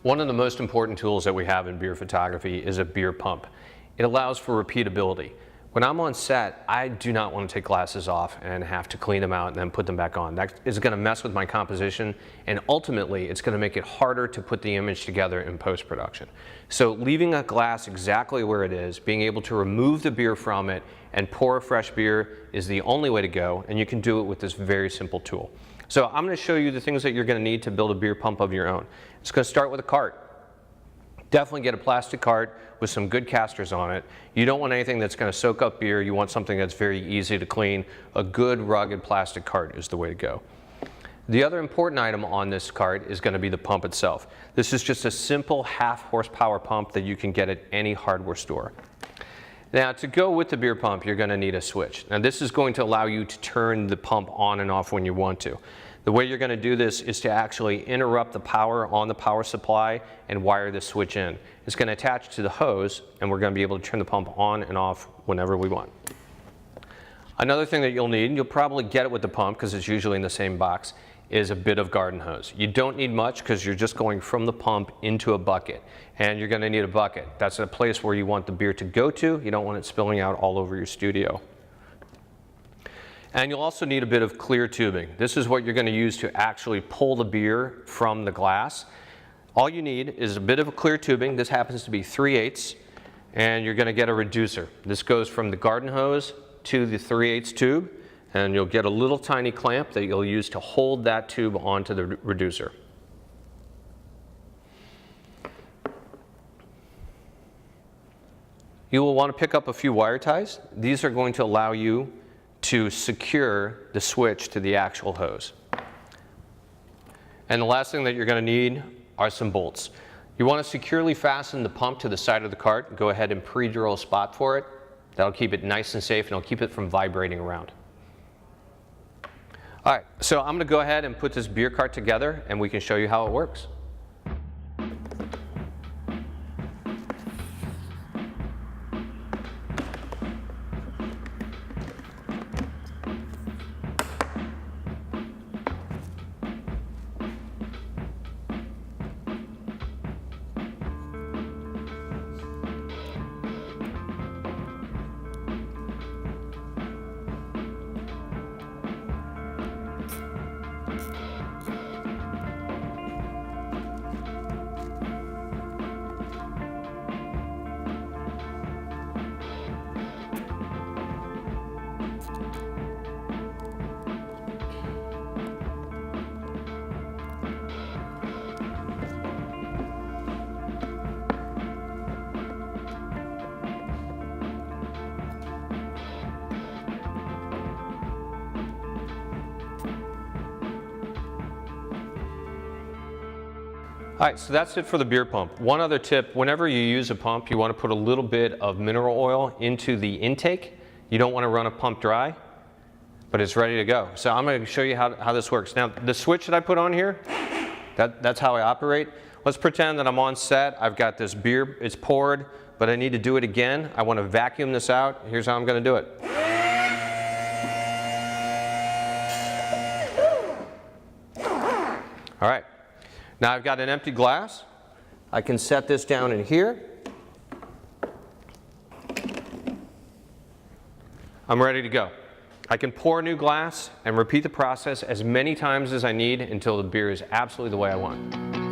One of the most important tools that we have in beer photography is a beer pump. It allows for repeatability. When I'm on set, I do not want to take glasses off and have to clean them out and then put them back on. That is going to mess with my composition, and ultimately it's going to make it harder to put the image together in post-production. So leaving a glass exactly where it is, being able to remove the beer from it and pour a fresh beer is the only way to go, and you can do it with this very simple tool. So I'm going to show you the things that you're going to need to build a beer pump of your own. It's going to start with a cart. Definitely get a plastic cart with some good casters on it. You don't want anything that's going to soak up beer. You want something that's very easy to clean. A good rugged plastic cart is the way to go. The other important item on this cart is going to be the pump itself. This is just a simple half horsepower pump that you can get at any hardware store. Now, to go with the beer pump, you're going to need a switch. Now, this is going to allow you to turn the pump on and off when you want to. The way you're going to do this is to actually interrupt the power on the power supply and wire the switch in. It's going to attach to the hose, and we're going to be able to turn the pump on and off whenever we want. Another thing that you'll need, and you'll probably get it with the pump because it's usually in the same box, is a bit of garden hose. You don't need much because you're just going from the pump into a bucket, and you're going to need a bucket. That's a place where you want the beer to go to. You don't want it spilling out all over your studio. And you'll also need a bit of clear tubing. This is what you're going to use to actually pull the beer from the glass. All you need is a bit of a clear tubing. This happens to be 3/8, and you're going to get a reducer. This goes from the garden hose to the 3/8 tube, and you'll get a little tiny clamp that you'll use to hold that tube onto the reducer. You will want to pick up a few wire ties. These are going to allow you to secure the switch to the actual hose. And the last thing that you're going to need are some bolts. You want to securely fasten the pump to the side of the cart. Go ahead and pre-drill a spot for it. That'll keep it nice and safe, and it'll keep it from vibrating around. All right, so I'm going to go ahead and put this beer cart together, and we can show you how it works. All right, so that's it for the beer pump. One other tip, whenever you use a pump, you want to put a little bit of mineral oil into the intake. You don't want to run a pump dry, but it's ready to go. So I'm going to show you how this works. Now, the switch that I put on here, that's how I operate. Let's pretend that I'm on set. I've got this beer, it's poured, but I need to do it again. I want to vacuum this out. Here's how I'm going to do it. All right. Now I've got an empty glass. I can set this down in here. I'm ready to go. I can pour a new glass and repeat the process as many times as I need until the beer is absolutely the way I want.